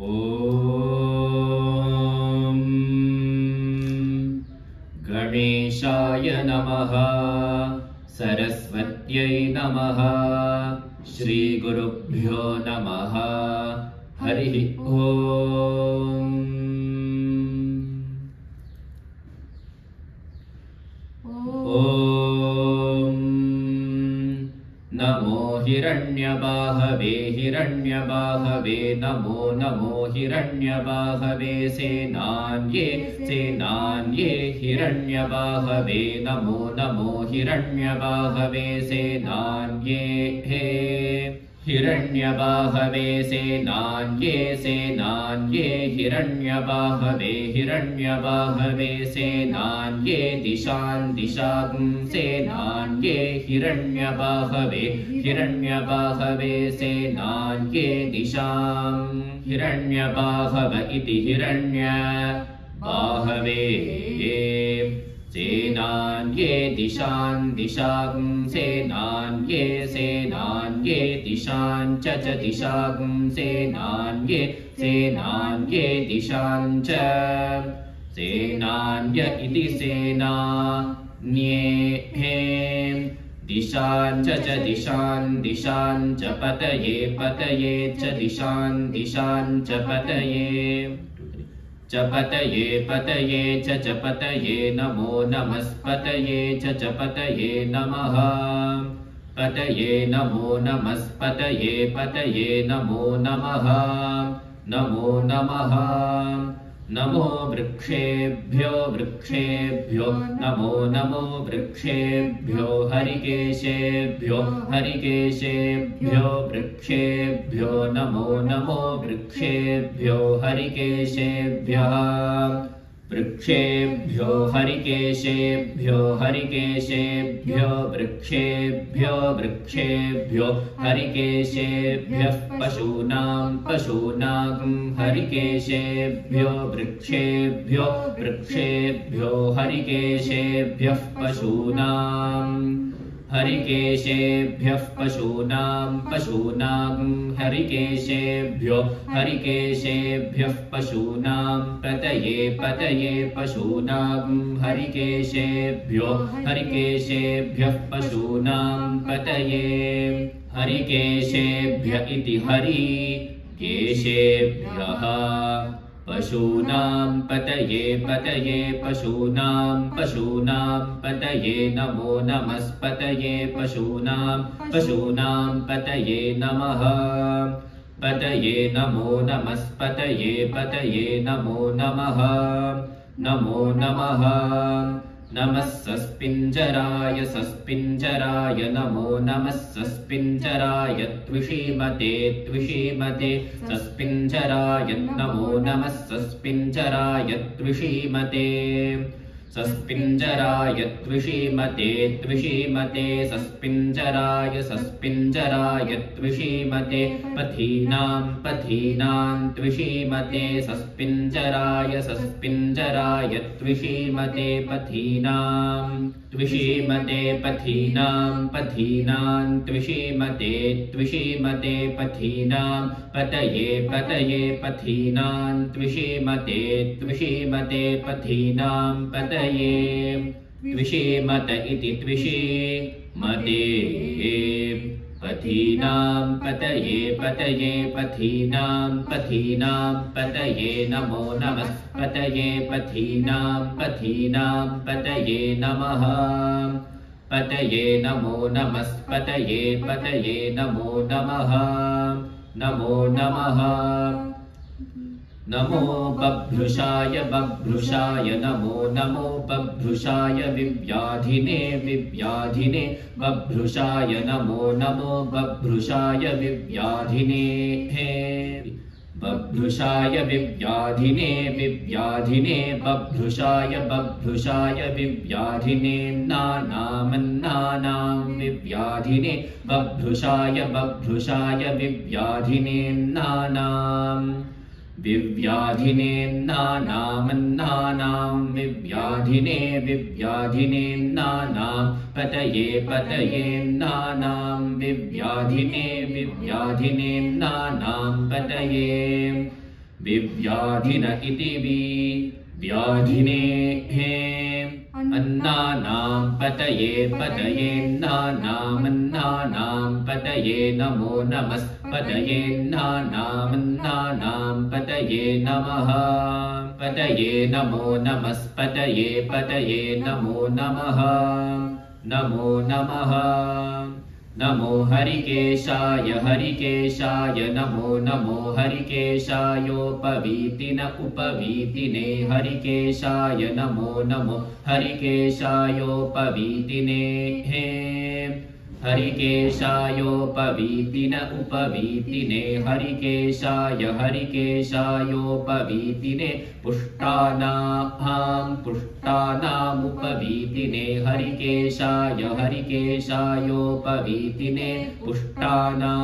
ॐ गणेशाय नमः। सरस्वत्यै नमः। श्रीगुरुभ्यो नमः। हरिः ॐ। ॐ नमो हिरण्यबाहवे हिरण्यबाहवे नमो नमो हिरण्यबाहवे सेनान्ये सेनान्ये हिरण्यबाहवे नमो नमो हिरण्यबाहवे सेनान्ये हे हिरण्यबाहवे सेनान्ये सेनान्ये हिरण्यबाहवे हिरण्यबाहवे सेनान्ये दिशां दिशां सेनान्ये हिरण्यबाहवे हिरण्यबाहवे सेनान्ये दिशां हिरण्यबाहव इति हिरण्यबाहवे सेनान्ये दिशां दिशां सेनान्ये सेनान्ये दिशां च दिशां सेनान्ये सेनान्ये दिशां च सेनान्य इति सेनान्ये दिशां च दिशां दिशां च पतये पतये च दिशां दिशां च पतये च पतये पतये च पतये नमो नमस्पतये च पतये नमः पतये नमो नमस्पतये पतये नमो नमः नमो नमः नमो वृक्षेभ्यो वृक्षेभ्यो नमो नमो वृक्षेभ्यो हरिकेशेभ्यो हरिकेशेभ्यो वृक्षेभ्यो नमो नमो वृक्षेभ्यो हरिकेशेभ्यः वृक्षेभ्यो हरिकेशेभ्यो हरिकेशेभ्यो वृक्षेभ्यो वृक्षेभ्यो हरिकेशेभ्यः पशूनां पशूनां हरिकेशेभ्यो वृक्षेभ्यो वृक्षेभ्यो हरिकेशेभ्यः पशूनां हरिकेशेभ्यः पशूनां पशूनां हरिकेशेभ्यो हरिकेशेभ्यः पशूनां पतये पतये पशूनां हरिकेशेभ्यो हरिकेशेभ्यः पशूनां पतये हरिकेशेभ्य इति हरिकेशेभ्यः पशूनां पतये पतये पशूनां पशूनां पतये नमो नमस्पतये पशूनां पशूनां पतये नमः पतये नमो नमस्पतये पतये नमो नमः नमो नमः नमः सस्पिञ्जराय सस्पिञ्जराय नमो नमः सस्पिञ्जराय त्विषीमते त्विषीमते सस्पिञ्जराय नमो नमः सस्पिञ्जराय त्विषीमते सस्पिञ्जराय त्विषीमते त्विषीमते सस्पिञ्जराय सस्पिञ्जराय त्विषीमते पथीनां पथीनां त्विषीमते सस्पिञ्जराय सस्पिञ्जराय त्विषीमते पथीनां त्विषीमते पथीनां पथीनां त्विषीमते त्विषीमते पथीनां पतये पतये पथीनां त्विषीमते त्विषीमते पथीनां पतये त्विषीमत इति त्विषीमते पथीनां पतये पतये पथीनां पथीनां पतये नमो नमः पतये पथीनां पथीनां पतये नमः पतये नमो नमस्पतये पतये नमो नमः नमो नमः नमो बभ्रुषाय बभ्रुषाय नमो नमो बभ्रुषाय विव्याधिने विव्याधिने बभ्रुषाय नमो नमो बभ्रुषाय विव्याधिने बभ्रुषाय विव्याधिने विव्याधिने बभ्रुषाय बभ्रुषाय विव्याधिने नानामन्नानां विव्याधिने बभ्रुषाय बभ्रुषाय विव्याधिने नानां विव्याधिने नानामन्नानां विव्याधिने विव्याधिने नानां पतये पतये नानां विव्याधिने विव्याधिने नानां पतये विव्याधिन इति व्याधिनेः अन्नानां पतये पतयेन्नानामन्नानां पतये नमो नमस्पतयेन्नानामन्नानां पतये नमः पतये नमो नमस्पतये पतये नमो नमः नमो नमः नमो हरिकेशाय हरिकेशाय नमो नमो हरिकेशायोपवीतिन उपवीतिने हरिकेशाय नमो नमो हरिकेशायोपवीतिने हरिकेशायोपवीतिन उपवीतिने हरिकेशाय हरिकेशायोपवीतिने पुष्टानामुपवीतिने हरिकेशाय हरिकेशायोपवीतिने पुष्टानां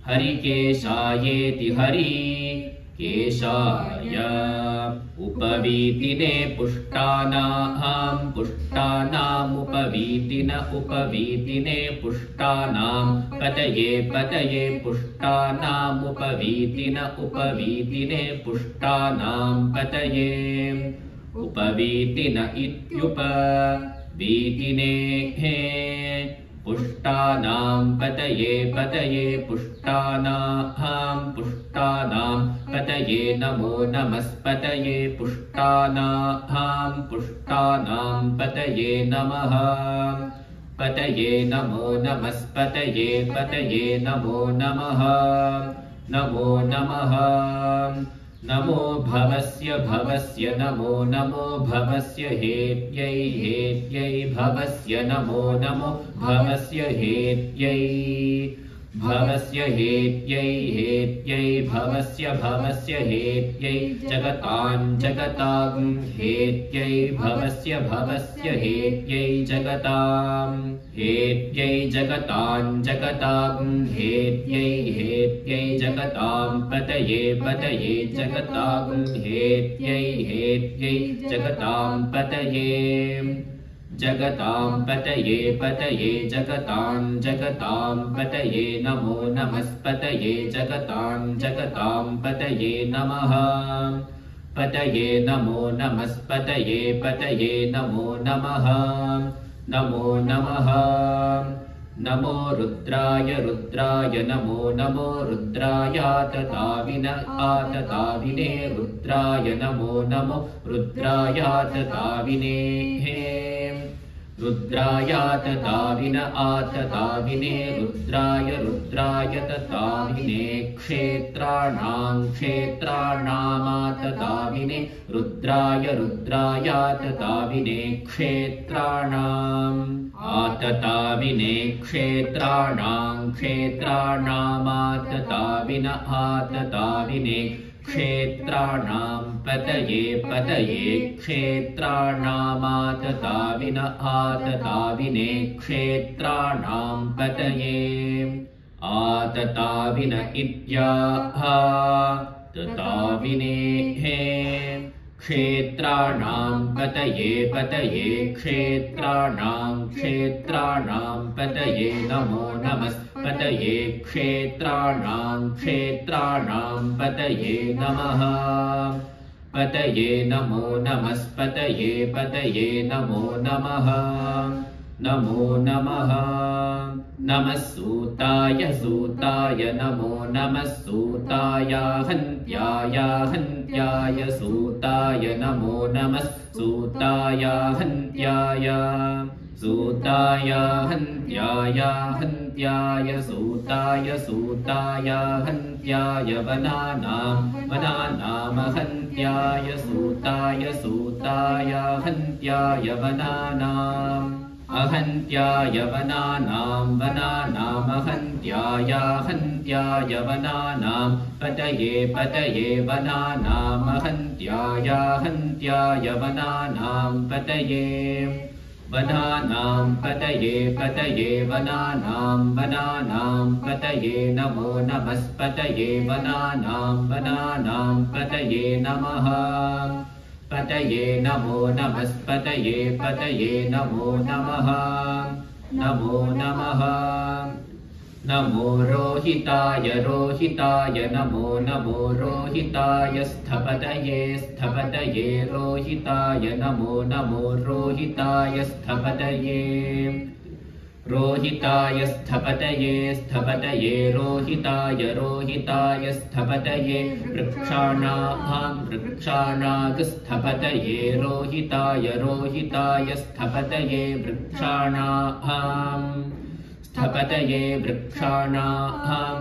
हरिकेशायेति हरिकेशाय उपवीतिने पुष्टानामुपवीतिन उपवीतिने पुष्टानां पतये पतये पुष्टानामुपवीतिन उपवीतिने पुष्टानां पतये उपवीतिन इत्युपवीतिने पुष्टानां पतये पतये पुष्टानां पतये नमो नमस्पतये पुष्टानां पतये नमः पतये नमो नमस्पतये पतये नमो नमः नमो नमः नमो भवस्य नमो नमो भवस्य हेत्यै भवस्य नमो नमो भवस्य हेत्यै भवस्य हेत्यै भवस्य हेत्यै जगतां हेत्यै भवस्य हेत्यै जगतां हेत्यै जगतां हेत्यै जगतां पतये जगतां हेत्यै जगतां पतये जगतां पतये जगतां पतये नमो नमस्पतये जगतां पतये नमः पतये नमो नमस्पतये पतये नमो नमः नमो नमः नमो रुद्राय नमो रुद्राय आतताविने रुद्राय नमो रुद्राय आतताविने रुद्राय आतताविने रुद्राय तताविने क्षेत्राणामातताविने रुद्राय आतताविने क्षेत्राणाम् आतताविने क्षेत्राणामातताविने क्षेत्राणां पतये क्षेत्राणामातताविने क्षेत्राणां पतये आतताविन तताविने क्षेत्राणां पतये क्षेत्राणां पतये नमो नमस्पतये क्षेत्राणां पतये नमः पतये नमो नमस्पतये पतये नमो नमः नमो नमः नमः सूताय नमो नमः सूताय हन्त्याय सूताय नमो नमः सूताय हन्त्याय सूताय हन्त्याय हन्त्याय वनानां हन्त्याय सूताय हन्त्याय वनानाम् अहन्त्याय वनानां हन्त्याय वनानां पतये वनानां हन्त्याय वनानां पतये वनानां पतये वनानां पतये नमो नमस्पतये वनानां पतये नमः पतये नमो नमस्पतये पतये नमो नमः नमो नमः नमो रोहिताय रोहिताय नमो नमो रोहिताय स्थपतये स्थपतये रोहिताय नमो नमो रोहिताय स्थपतये रोहिताय स्थपतये स्थपतये रोहिताय रोहिताय स्थपतये वृक्षाणाग स्थपतये रोहिताय रोहिताय स्थपतये वृक्षाणाम् स्थपतये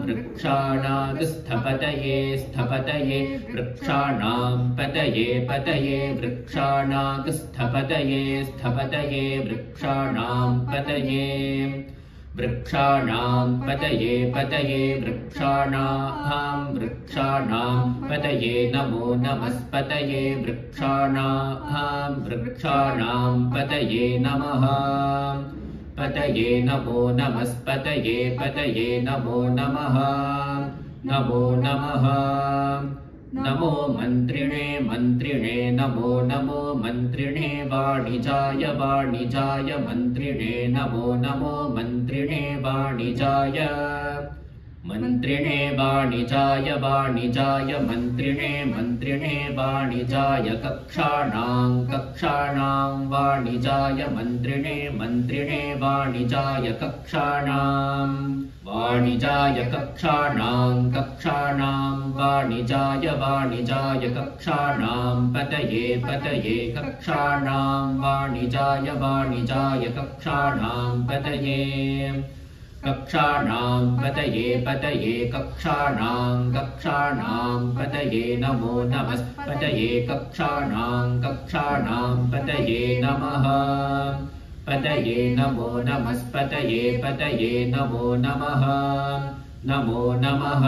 वृक्षाणाग स्थपतये स्थपतये वृक्षाणां पतये पतये वृक्षाणाग स्थपतये स्थपतये वृक्षाणां पतये वृक्षाणां पतये पतये वृक्षाणां पतये नमो नमस्पतये वृक्षाणां पतये नमः पतये नमो नमस्पतये पतये नमो नमः नमो नमः नमो मन्त्रिणे मन्त्रिणे नमो नमो मन्त्रिणे वाणिजाय वाणिजाय मन्त्रिणे नमो नमो मन्त्रिणे वाणिजाय मन्त्रिणे वाणिजाय वाणिजाय मन्त्रिणे मन्त्रिणे वाणिजाय कक्षाणां वाणिजाय मन्त्रिणे मन्त्रिणे वाणिजाय कक्षाणां वाणिजाय कक्षाणां वाणिजाय कक्षाणां पतये पतये कक्षाणां वाणिजाय कक्षाणां पतये कक्षाणां पतये पतये कक्षाणां पतये नमो नमस्पतये कक्षाणां पतये नमः पतये नमो नमस्पतये पतये नमो नमः नमो नमः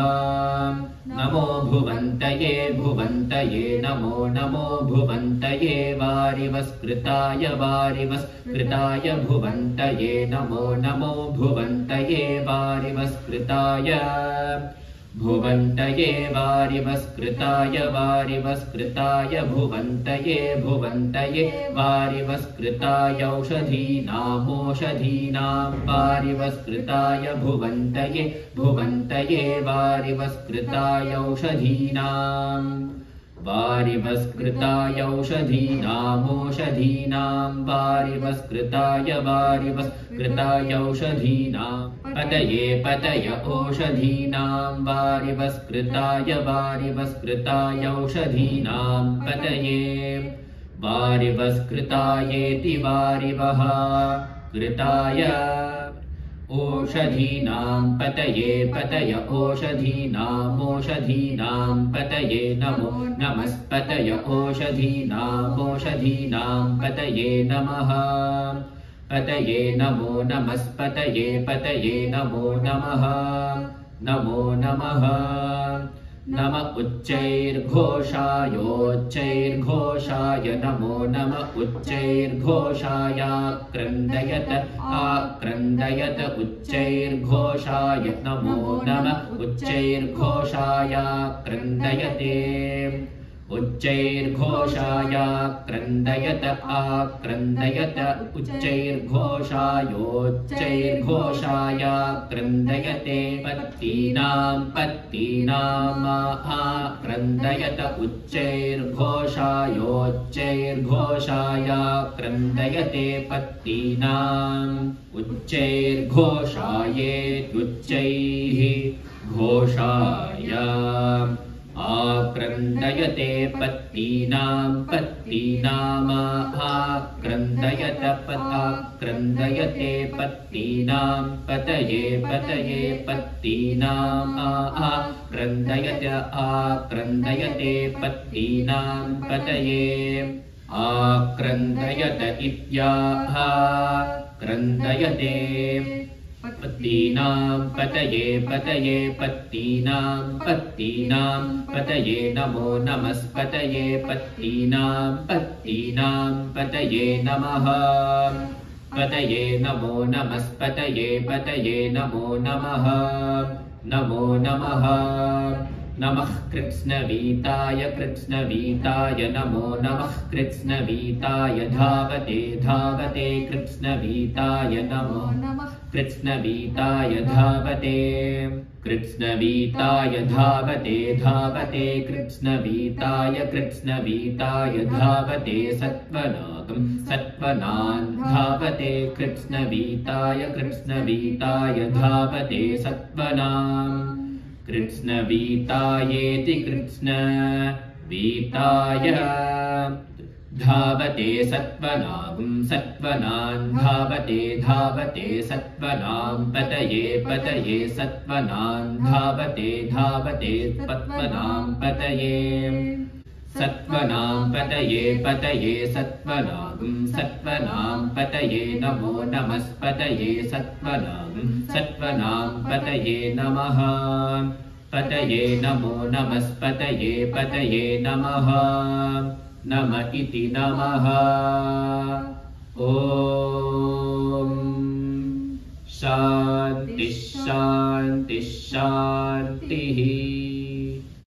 नमो भुवन्तये भुवन्तये नमो नमो भुवन्तये वारिवस्कृताय वारिवस्कृताय भुवन्तये नमो नमो भुवन्तये वारिवस्कृताय भुवन्तये वारिवस्कृताय वारिवस्कृताय भुवन्तये भुवन्तये वारिवस्कृताय औषधीनामोषधीनां वारिवस्कृताय भुवन्तये भुवन्तये वारिवस्कृताय औषधीनाम् वारिवस्कृताय औषधीनामोषधीनां वारिवस्कृताय वारिवस्कृताय औषधीनां पतये पतय ओषधीनां वारिवस्कृताय वारिवस्कृताय औषधीनां पतये वारिवस्कृतायेति वारिवः कृताय ओषधीनां पतये पतय ओषधीनामोषधीनां पतये नमो नमस्पतय ओषधीनामोषधीनां पतये नमः पतये नमो नमस्पतये पतये नमो नमः नमो नमः नम उच्चैर्घोषायोच्चैर्घोषाय नमो नम उच्चैर्घोषायाक्रन्दयत आक्रन्दयत उच्चैर्घोषाय नमो नम उच्चैर्घोषायाक्रन्दयते उच्चैर्घोषायाक्रन्दयत आक्रन्दयत उच्चैर्घोषायोच्चैर्घोषायाक्रन्दयते पत्तीनाम् आक्रन्दयत उच्चैर्घोषायोच्चैर्घोषायाक्रन्दयते पत्तीनाम् उच्चैर्घोषायेत्युच्चैः घोषाय आक्रन्दयते पत्तीनाम् आक्रन्दयत आक्रन्दयते पत्तीनां पतये पतये पत्तीनाम् आक्रन्दयत आक्रन्दयते पत्तीनां पतये आक्रन्दयत इत्याह क्रन्दयते पत्तीनां पतये पतये पत्तीनां पतये नमो नमस्पतये पत्तीनां पतये नमः पतये नमो नमस्पतये पतये नमो नमः नमो नमः नमः कृत्स्नवीताय नमो नमः कृत्स्नवीताय धावते कृत्स्नवीताय नमो नमः कृत्स्नवीताय धावते धावते कृत्स्नवीताय धावते सत्त्वनान् धावते कृत्स्नवीताय धावते सत्त्वनाम् कृत्स्नवीतायेति कृत्स्नवीताय धावते सत्त्वनान् धावते सत्त्वनां पतये सत्त्वनान् धावते सत्त्वनां पतये सत्त्वनां पतये सत्त्वनां पतये नमो नमस्पतये सत्त्वनां पतये नमः पतये नमो नमस्पतये नमः नम इति नमः ॐ शान्तिः